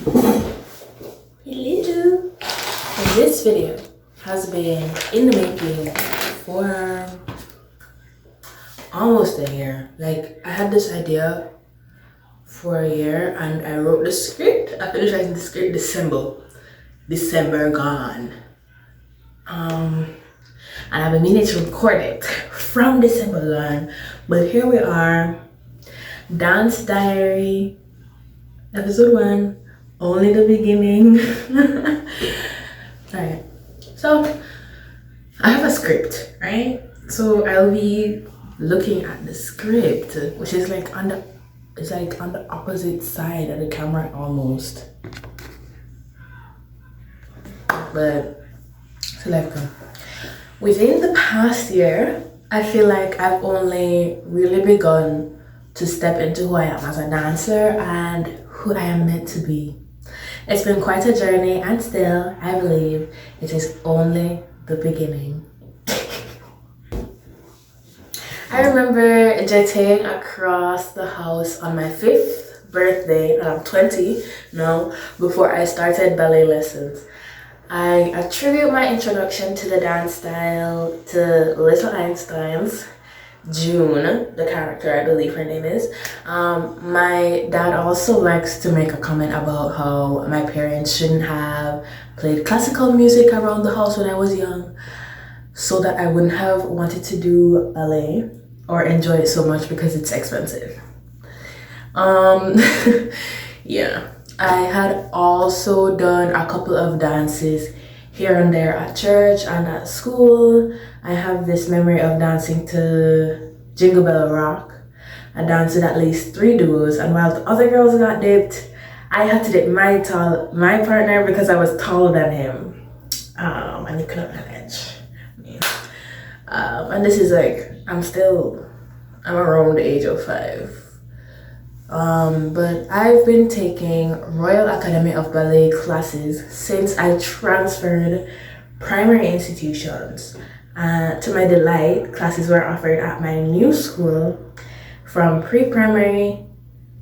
Hello. So this video has been in the making for almost a year. Like, I had this idea for a year and I wrote the script. I finished writing the script December gone. And I've been meaning to record it from December gone. But here we are. Dance Diary, episode 1. Only the beginning. Alright, so I have a script, right? So I'll be looking at the script, which is like on the opposite side of the camera almost. But so like within the past year, I feel like I've only really begun to step into who I am as a dancer and who I am meant to be. It's been quite a journey, and still, I believe it is only the beginning. I remember jetting across the house on my 5th birthday, and I'm 20 now, before I started ballet lessons. I attribute my introduction to the dance style to Little Einstein's June, the character, I believe her name is. My dad also likes to make a comment about how my parents shouldn't have played classical music around the house when I was young, so that I wouldn't have wanted to do ballet or enjoy it so much because it's expensive. Yeah, I had also done a couple of dances here and there at church and at school. I have this memory of dancing to Jingle Bell Rock. I danced with at least 3 duos, and while the other girls got dipped, I had to dip my partner because I was taller than him, and he couldn't manage me. And this is like, I'm around the age of 5. But I've been taking Royal Academy of Ballet classes since I transferred primary institutions. To my delight, classes were offered at my new school from pre-primary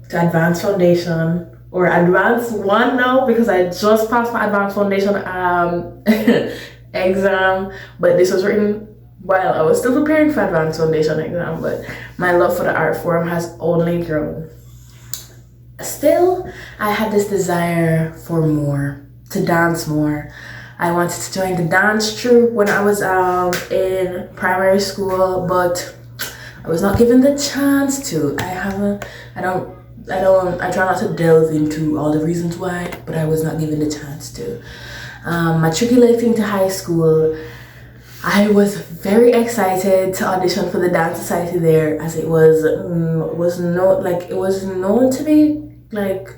to advanced foundation, or advanced 1 now because I just passed my advanced foundation exam, but this was written while I was still preparing for advanced foundation exam. But my love for the art form has only grown. Still, I had this desire for more, to dance more. I wanted to join the dance troupe when I was in primary school, but I was not given the chance to. I try not to delve into all the reasons why, but I was not given the chance to. Matriculating to high school, I was very excited to audition for the dance society there, as it was known to be like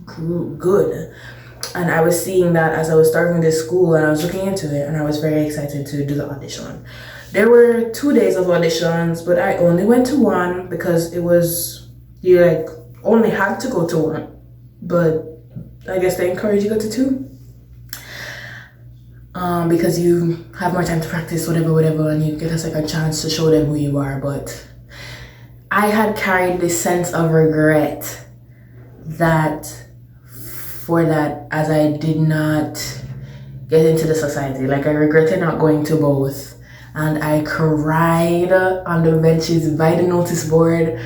good. And I was seeing that as I was starting this school, and I was looking into it, and I was very excited to do the audition. There were 2 days of auditions, but I only went to 1 because you only had to go to 1. But I guess they encourage you to go to 2. Because you have more time to practice, whatever, and you get a second chance to show them who you are. But I had carried this sense of regret as I did not get into the society. Like, I regretted not going to both, and I cried on the benches by the notice board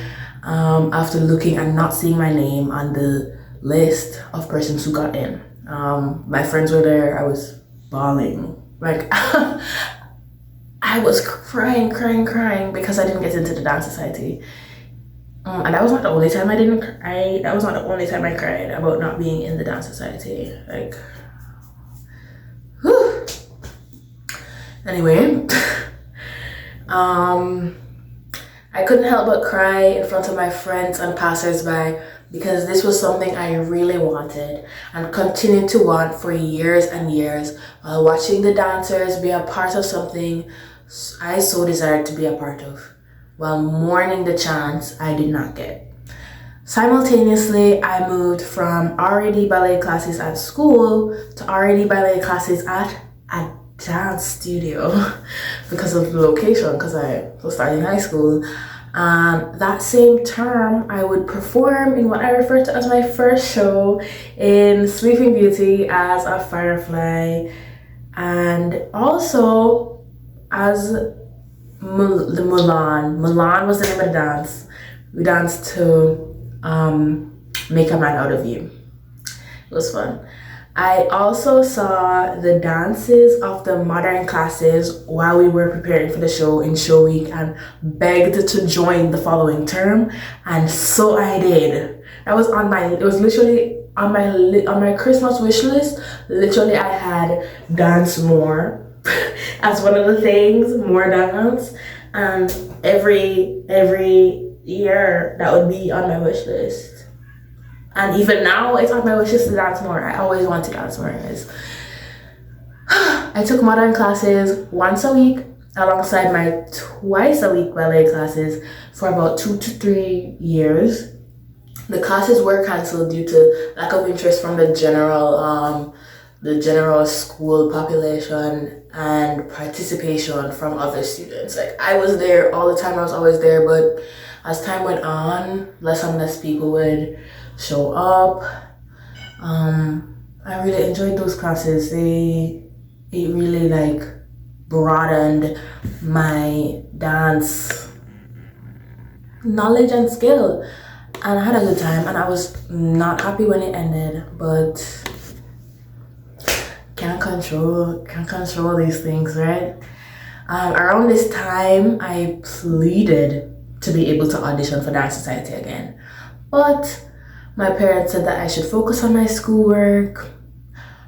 after looking and not seeing my name on the list of persons who got in. My friends were there. I was bawling. Like, I was crying because I didn't get into the dance society. And that was not the only time I didn't cry. That was not the only time I cried about not being in the dance society. Like, whew. Anyway, I couldn't help but cry in front of my friends and passersby because this was something I really wanted and continued to want for years and years, while watching the dancers be a part of something I so desired to be a part of, while mourning the chance I did not get. Simultaneously, I moved from RAD ballet classes at school to RAD ballet classes at a dance studio because of the location, because I was starting high school. That same term, I would perform in what I refer to as my first show in Sleeping Beauty as a firefly, and also as the Mulan. Mulan was the name of the dance. We danced to Make a Man Out of You. It was fun. I also saw the dances of the modern classes while we were preparing for the show in show week and begged to join the following term, and so I did. That was on my, it was literally on my Christmas wish list. Literally, I had dance more as one of the things, more dance, and every year that would be on my wish list. And even now, it's on my wish list to dance more. I always want to dance more, guys. I took modern classes once a week alongside my twice a week ballet classes for about 2 to 3 years. The classes were cancelled due to lack of interest from the general school population and participation from other students. Like, I was there all the time. I was always there, but as time went on, less and less people would show up. I really enjoyed those classes. It really like broadened my dance knowledge and skill, and I had a good time, and I was not happy when it ended, but can't control these things, right? Around this time, I pleaded to be able to audition for Dance Society again, but my parents said that I should focus on my schoolwork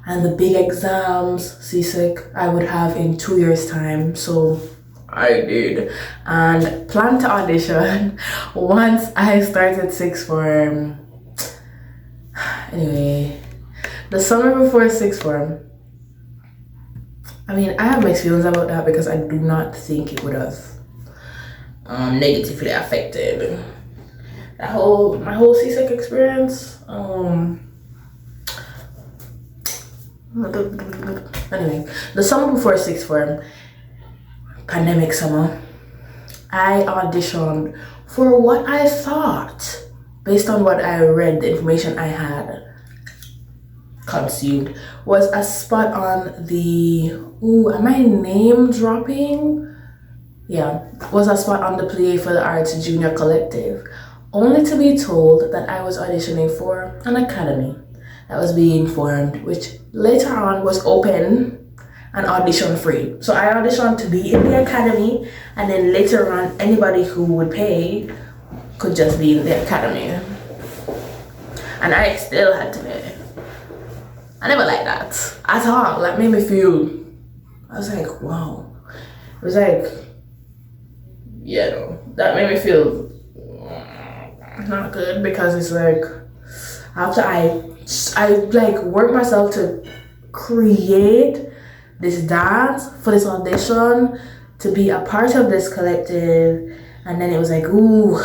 and the big exams, CSEC, I would have in 2 years' time. So I did, and planned to audition once I started sixth form. Anyway, the summer before sixth form, I mean, I have mixed feelings about that because I do not think it would have negatively affected my whole CSEC experience. Anyway, the summer before sixth form, pandemic summer, I auditioned for what I thought, based on what I read, the information I had consumed, was a spot on the, am I name dropping? Yeah, was a spot on the Play for the Arts Junior Collective, only to be told that I was auditioning for an academy that was being formed, which later on was open and audition free. So I auditioned to be in the academy, and then later on, anybody who would pay could just be in the academy. And I still had to pay. I never liked that at all. That made me feel, I was like, wow. It was like, yeah, no, that made me feel not good, because it's like, after I like worked myself to create this dance for this audition, to be a part of this collective, and then it was like, ooh,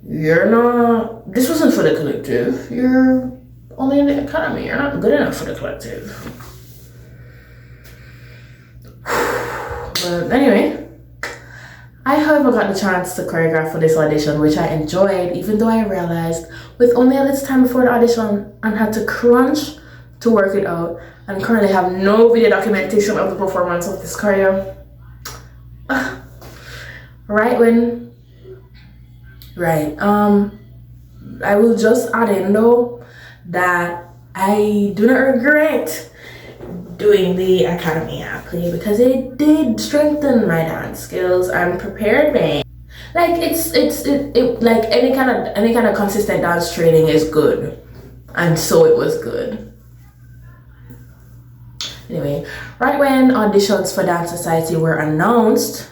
you're not, this wasn't for the collective, you're only in the academy, you're not good enough for the collective. But anyway, I however got the chance to choreograph for this audition, which I enjoyed, even though I realized with only a little time before the audition and had to crunch to work it out, and currently have no video documentation of the performance of this choreo. I will just add in though that I do not regret doing the academy play, because it did strengthen my dance skills and prepared me. Like it like any kind of consistent dance training is good, and so it was good. Anyway, right when auditions for Dance Society were announced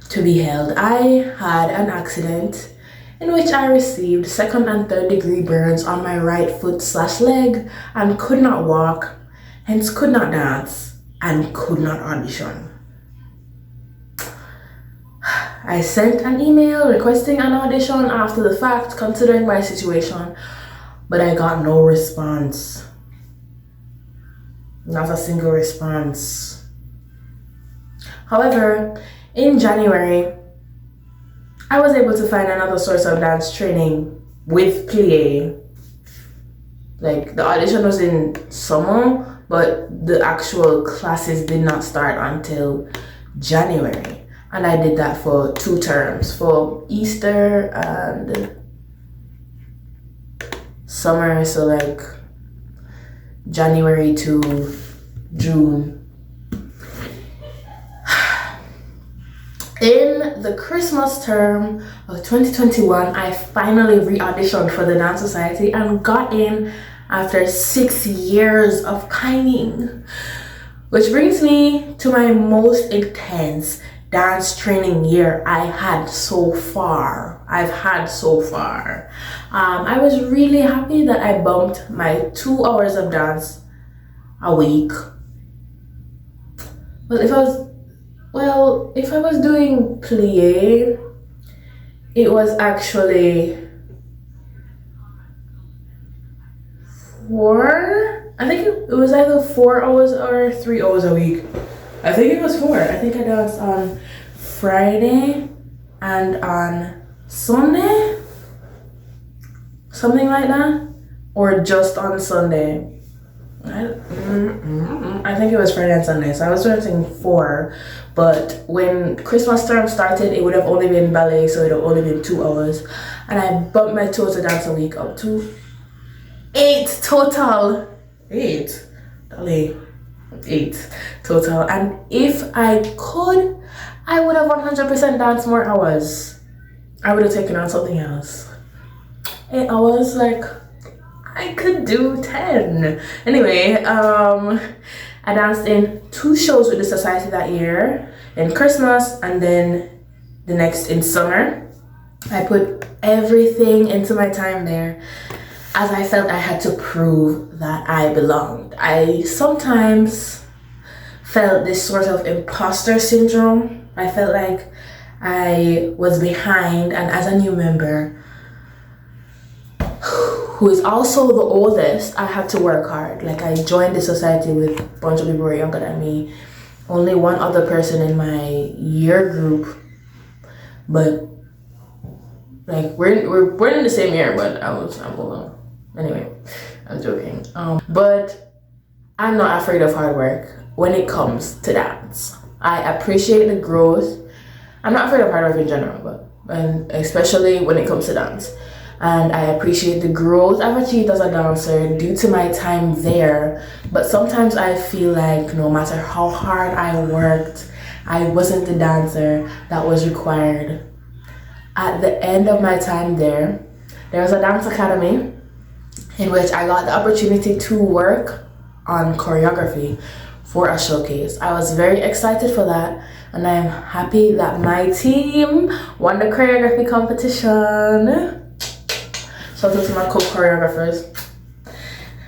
to be held, I had an accident in which I received 2nd and 3rd degree burns on my right foot / leg and could not walk, hence could not dance and could not audition. I sent an email requesting an audition after the fact, considering my situation, but I got no response. Not a single response. However, in January, I was able to find another source of dance training with plie. Like the audition was in summer, but the actual classes did not start until January. And I did that for 2 terms, for Easter and summer, so like January to June. In the Christmas term of 2021, I finally re-auditioned for the Dance Society and got in after 6 years of pining. Which brings me to my most intense dance training year I've had so far. I was really happy that I bumped my 2 hours of dance a week. But if I was doing plie, it was actually 4. I think it was either 4 hours or 3 hours a week. I think it was 4. I think I danced on Friday and on Sunday, something like that, or just on Sunday. I think it was Friday and Sunday, so I was dancing 4. But when Christmas term started, it would have only been ballet, so it would have only been 2 hours, and I bumped my total dance a week up to 8 total. 8, Dolly. 8 total. And if I could, I would have 100% danced more hours. I would have taken on something else. 8 hours, like I could do 10. Anyway, I danced in 2 shows with the society that year, in Christmas and then the next in summer. I put everything into my time there, as I felt I had to prove that I belonged. I sometimes felt this sort of imposter syndrome. I felt like I was behind, and as a new member who is also the oldest, I had to work hard. Like, I joined the society with a bunch of people who were younger than me. Only one other person in my year group, but like we're in the same year, but I'm alone. Anyway, I'm joking. But I'm not afraid of hard work when it comes to dance. I appreciate the growth. I'm not afraid of hard work in general, and especially when it comes to dance. And I appreciate the growth I've achieved as a dancer due to my time there. But sometimes I feel like no matter how hard I worked, I wasn't the dancer that was required. At the end of my time there was a dance academy in which I got the opportunity to work on choreography for a showcase. I was very excited for that, and I'm happy that my team won the choreography competition. Shout out to my co-choreographers.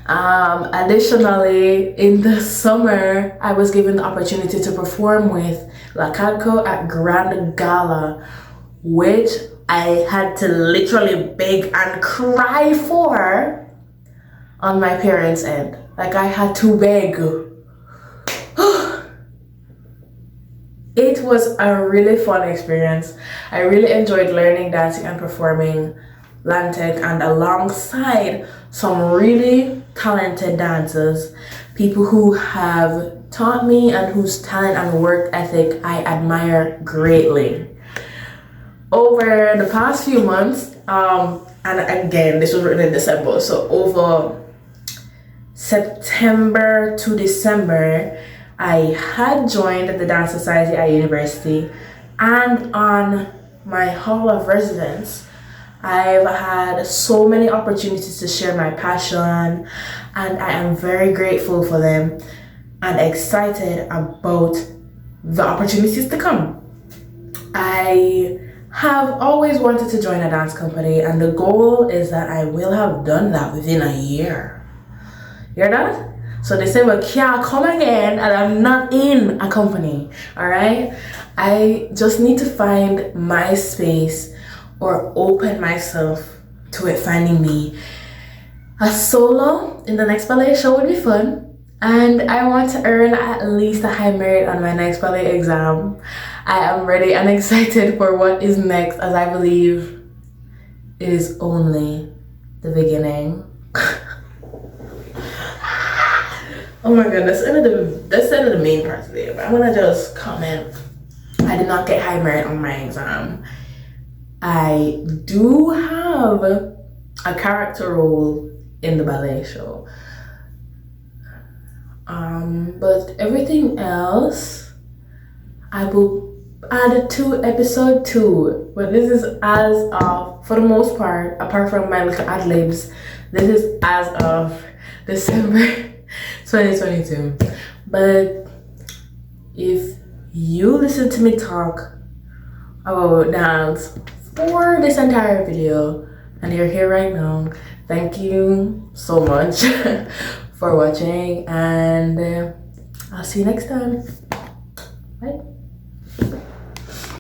Additionally, in the summer, I was given the opportunity to perform with La Cadco at Grand Gala, which I had to literally beg and cry for on my parents' end. Like, I had to beg. It was a really fun experience. I really enjoyed learning, dancing, and performing Lantec, and alongside some really talented dancers, people who have taught me and whose talent and work ethic I admire greatly. Over the past few months, and again, this was written in December, so over September to December, I had joined the Dance Society at university, and on my hall of residence, I've had so many opportunities to share my passion, and I am very grateful for them and excited about the opportunities to come. I have always wanted to join a dance company, and the goal is that I will have done that within a year. You hear that? So they say, well, can't come again, and I'm not in a company, all right? I just need to find my space or open myself to it finding me. A solo in the next ballet show would be fun, and I want to earn at least a high merit on my next ballet exam. I am ready and excited for what is next, as I believe it is only the beginning. Oh my god, that's the end of the main part today. But I wanna just comment. I did not get high merit on my exam. I do have a character role in the ballet show. But everything else I will add to episode 2. But this is as of, for the most part, apart from my little ad libs, this is as of December 2022. But if you listen to me talk about dance for this entire video and you're here right now, thank you so much for watching, and I'll see you next time. Bye.